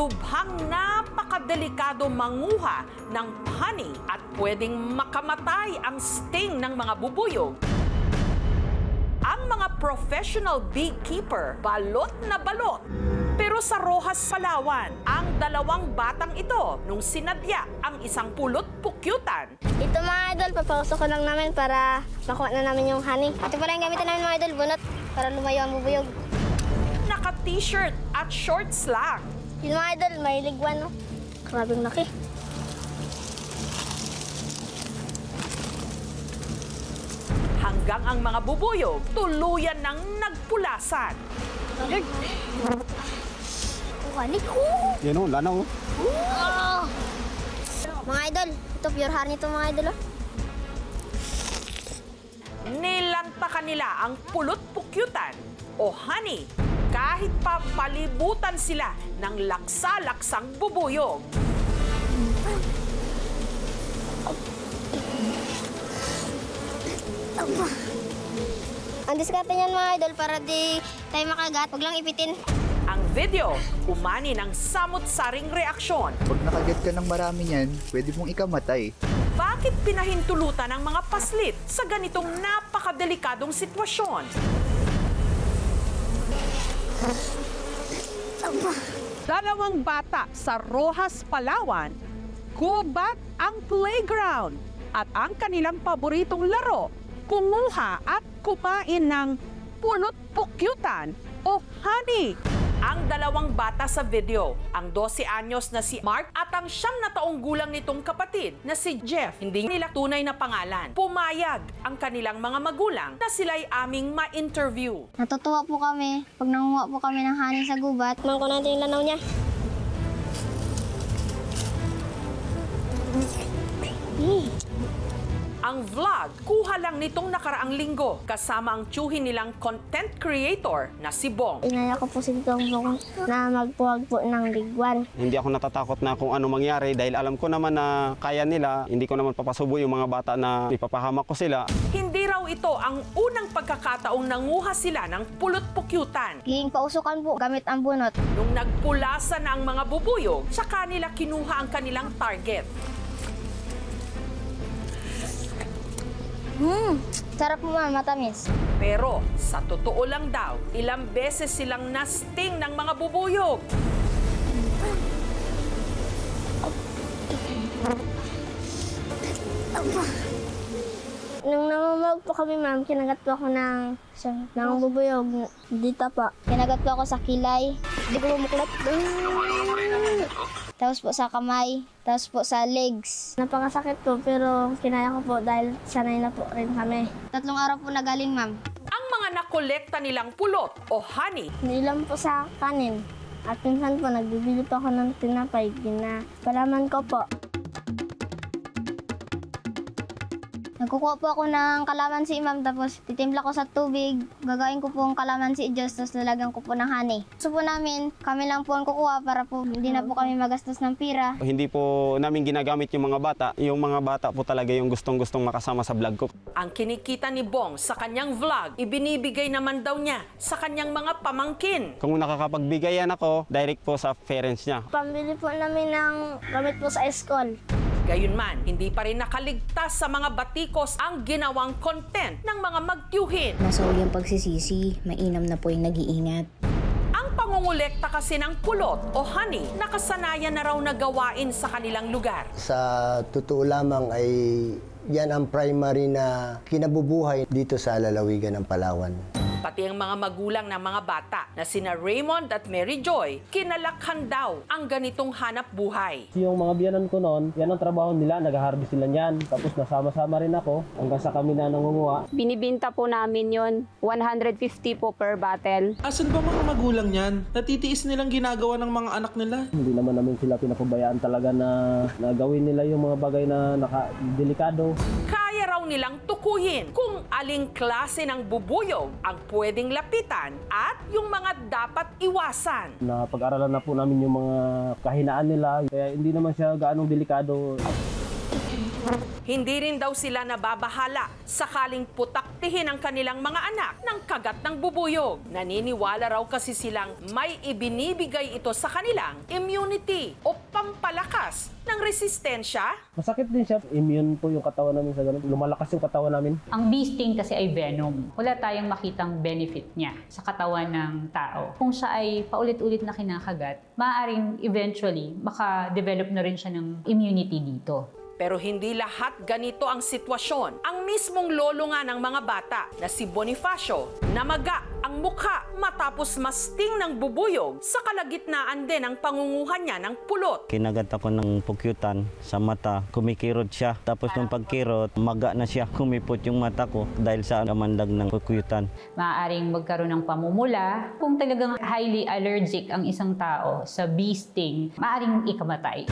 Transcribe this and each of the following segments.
lubhang napakadelikado manguha ng honey at pwedeng makamatay ang sting ng mga bubuyog. Ang mga professional beekeeper, balot na balot. Pero sa Roxas, Palawan, ang dalawang batang ito nung sinadya ang isang pulot pukyutan. Ito mga idol, papausok ko lang namin para makuha na namin yung honey. Ito pala yung gamitin namin mga idol, bunot, para lumayo ang bubuyog. Naka-t-shirt at shorts lang. Yung mga idol, may ligwan, no? Grabing laki. Hanggang ang mga bubuyog tuluyan ng nagpulasan. Honey ko! Yan o, lanaw. Mga idol, ito pure honey ito mga idol. Nilantakan nila ang pulot pukyutan o honey kahit pa palibutan sila ng laksa-laksang bubuyog. Ang diskarte niyan mga idol para di tayo makagat, huwag lang ipitin. Ang video, umani ng samot-saring reaksyon. Pag nakagat ka ng marami niyan, pwede mong ikamatay. Bakit pinahintulutan ang mga paslit sa ganitong napakadelikadong sitwasyon? Dalawang bata sa Roxas, Palawan, gubat ang playground at ang kanilang paboritong laro, kumuha at kumain ng pulot pukyutan o honey. Ang dalawang bata sa video, ang 12 anyos na si Mark at ang 9 na taong gulang nitong kapatid na si Jeff, hindi nila tunay na pangalan. Pumayag ang kanilang mga magulang na sila'y aming ma-interview. Natutuwa po kami pag nanguha po kami ng honey sa gubat. Mangko natin yung lanaw niya. Ang vlog, kuha lang nitong nakaraang linggo kasama ang tiyuhin nilang content creator na si Bong. Inaya ko po si Bong na magpuwag po ng ligwan. Hindi ako natatakot na kung ano mangyari dahil alam ko naman na kaya nila. Hindi ko naman papasubo yung mga bata na ipapahamak ko sila. Hindi raw ito ang unang pagkakataong nanguha sila ng pulot pukyutan. Giging pausukan po gamit ang bunot. Nung nagpulasan na ang mga bubuyog, sa kanila kinuha ang kanilang target. Sarap po ma'am, matamis. Pero sa totoo lang daw, ilang beses silang nasting ng mga bubuyog. Nung namamag po kami ma'am, kinagat po ako ng bubuyog dito po. Kinagat po ako sa kilay. Hindi ko bumuklat. Tapos po sa kamay, tapos po sa legs. Napakasakit po pero kinaya ko po dahil sanay na po rin kami. 3 araw po nagaling ma'am. Ang mga nakolekta nilang pulot o honey, Nilam po sa kanin. At minsan po nagbibili po ako ng tinapay. Pinapalaman ko po. Nagkukuha po ako ng kalamansi, ma'am, tapos titimpla ko sa tubig. Gagawin ko po ang kalamansi juice, tapos lalagyan ko po ng honey. So po namin, kami lang po ang kukuha para po hindi na po kami magastos ng pira. Hindi po namin ginagamit yung mga bata. Yung mga bata po talaga yung gustong-gustong makasama sa vlog ko. ang kinikita ni Bong sa kanyang vlog, ibinibigay naman daw niya sa kanyang mga pamangkin. Kung nakakapagbigayan ako, direct po sa parents niya. Pambili po namin ng gamit po sa school. Gayunman, hindi pa rin nakaligtas sa mga batikos ang ginawang content ng mga magtiyuhin. Nasa huli ang pagsisisi, mainam na po yung nag-iingat. Ang pangungulekta kasi ng pulot o honey, nakasanayan na raw na gawain sa kanilang lugar. Sa totoo lamang ay yan ang primary na kinabubuhay dito sa lalawigan ng Palawan. Pati ang mga magulang ng mga bata na sina Raymond at Mary Joy, kinalakhan daw ang ganitong hanap buhay. Yung mga biyanan ko noon, yan ang trabaho nila, nag-harvest sila niyan. Tapos nasama-sama rin ako hanggang sa kami na nangunguha. Binibinta po namin yon 150 po per bottle. Asan ba mga magulang niyan? Natitiis nilang ginagawa ng mga anak nila? Hindi naman namin sila pinapabayaan talaga na gawin nila yung mga bagay na delikado. Kaya raw nilang tukuyin kung aling klase ng bubuyog ang pwedeng lapitan at yung mga dapat iwasan. Napag-aralan na po namin yung mga kahinaan nila, kaya hindi naman siya gaanong delikado. Hindi rin daw sila nababahala sakaling putaktihin ang kanilang mga anak ng kagat ng bubuyog. Naniniwala raw kasi silang may ibinibigay ito sa kanilang immunity o pampalakas ng resistensya. Masakit din siya. Immune po yung katawan namin sa ganun. Lumalakas yung katawan namin. Ang bee sting kasi ay venom. Wala tayong makitang benefit niya sa katawan ng tao. Kung siya ay paulit-ulit na kinakagat, maaaring eventually maka-develop na rin siya ng immunity dito. Pero hindi lahat ganito ang sitwasyon. Ang mismong lolo nga ng mga bata na si Bonifacio, namaga ang mukha matapos masting ng bubuyog sa kalagitnaan din ng pangunguhan niya ng pulot. Kinagat ako ng pukyutan sa mata, kumikirot siya. Tapos nung pagkirot, maga na siya. Kumipot yung mata ko dahil sa kamandag ng pukyutan. Maaaring magkaroon ng pamumula. Kung talagang highly allergic ang isang tao sa bee sting, maaaring ikamatay.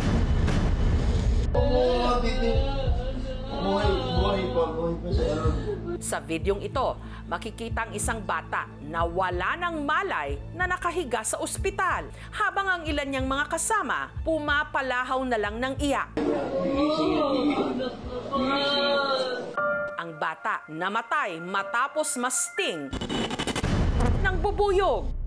Sa videong ito, makikita ang isang bata na wala ng malay na nakahiga sa ospital, habang ang ilan niyang mga kasama pumapalahaw na lang ng iyak. Ang bata namatay matapos masting ng bubuyog.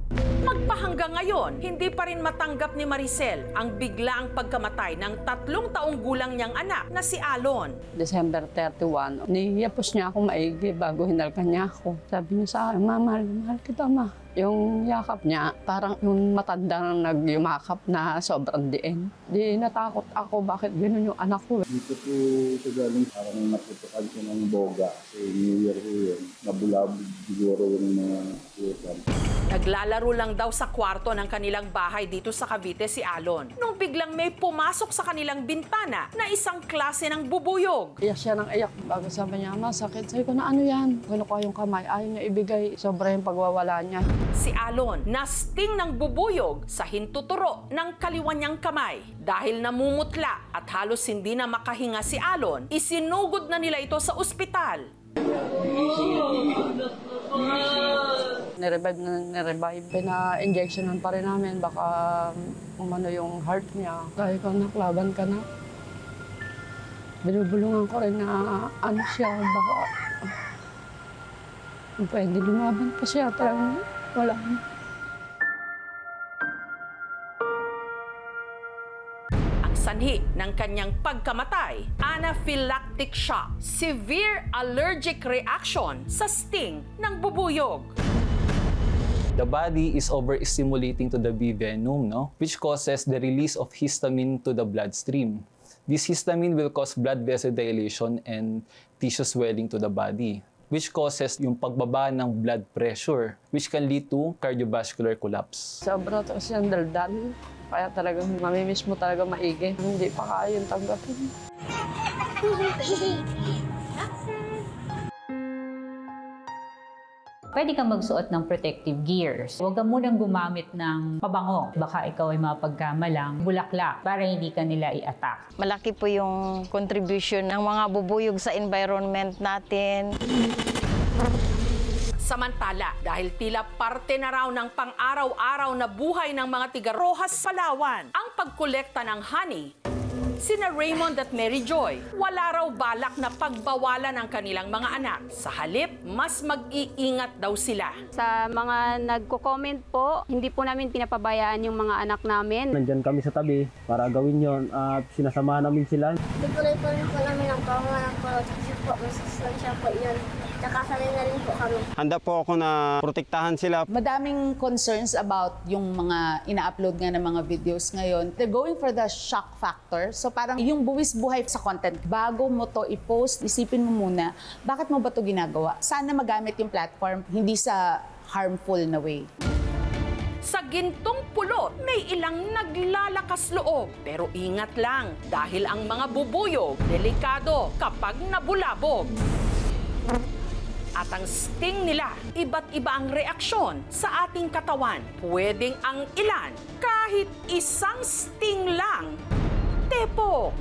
Magpahanggang ngayon, hindi pa rin matanggap ni Maricel ang biglaang pagkamatay ng 3 taong gulang niyang anak na si Alon. December 31, niyapos niya ako maigi bago hinalkan niya ako. Sabi niya sa akin, mahal kita, ma. Yung yakap niya, parang yung matanda nang nagyumakap na sobrang diin. Di natakot ako, bakit gano'n yung anak ko. Dito po sa galing, parang naputukan siya ng boga. Kasi New Year ko yun, nabulabog siguro yung mga kutan. Naglalaro lang daw sa kwarto ng kanilang bahay dito sa Cavite si Alon, nung biglang may pumasok sa kanilang bintana na isang klase ng bubuyog. Iyak siya ng iyak. Bago sabi niya, masakit. Sabi ko na ano yan? Kinukuha yung kamay, ayaw niya ibigay. Sobra yung pagwawala niya. Si Alon, nasting ng bubuyog sa hintuturo ng kaliwa niyang kamay. Dahil namumutla at halos hindi na makahinga si Alon, isinugod na nila ito sa ospital. Nirevive. Pina-injectionan pa rin namin. Baka umano yung heart niya. Dahil ko na, laban ka na. Binubulungan ko rin na ano siya. Baka pwede lumaban pa siya. Talagang wala na. Sanhi ng kanyang pagkamatay, anaphylactic shock, severe allergic reaction sa sting ng bubuyog. The body is overstimulating to the bee venom, which causes the release of histamine to the bloodstream. This histamine will cause blood vessel dilation and tissue swelling to the body, which causes yung pagbaba ng blood pressure, which can lead to cardiovascular collapse. Sobra to siyang daldal. Kaya talagang mamimiss mo talaga maigi. Hindi pa kaya yung tanggapin. Pwede kang magsuot ng protective gears. Huwag ka munang gumamit ng pabango. Baka ikaw ay mapagkamalang bulaklak para hindi ka nila i-attack. Malaki po yung contribution ng mga bubuyog sa environment natin. Samantala, dahil tila parte na raw ng pang-araw-araw na buhay ng mga tiga-Roxas, Palawan, ang pagkolekta ng honey, sina Raymond at Mary Joy, wala raw balak na pagbawalan ang kanilang mga anak. Sa halip, mas mag-iingat daw sila. Sa mga nagko-comment po, hindi po namin pinapabayaan yung mga anak namin. Nandyan kami sa tabi para gawin yon at sinasamahan namin sila. Tutuloy po rin po namin ang pangalan po. Kasi po, masustansya po yun. Tsaka sanay na rin po kami. Handa po ako na protektahan sila. Madaming concerns about yung mga ina-upload nga ng mga videos ngayon. They're going for the shock factor. So parang yung buwis buhay sa content. Bago mo to i-post, isipin mo muna, bakit mo ba to ginagawa? Sana magamit yung platform, hindi sa harmful na way. Sa gintong pulot, may ilang naglalakas loob. Pero ingat lang, dahil ang mga bubuyog, delikado kapag nabulabog. At ang sting nila, iba't iba ang reaksyon sa ating katawan. Pwedeng ang ilan, kahit isang sting lang, tepok.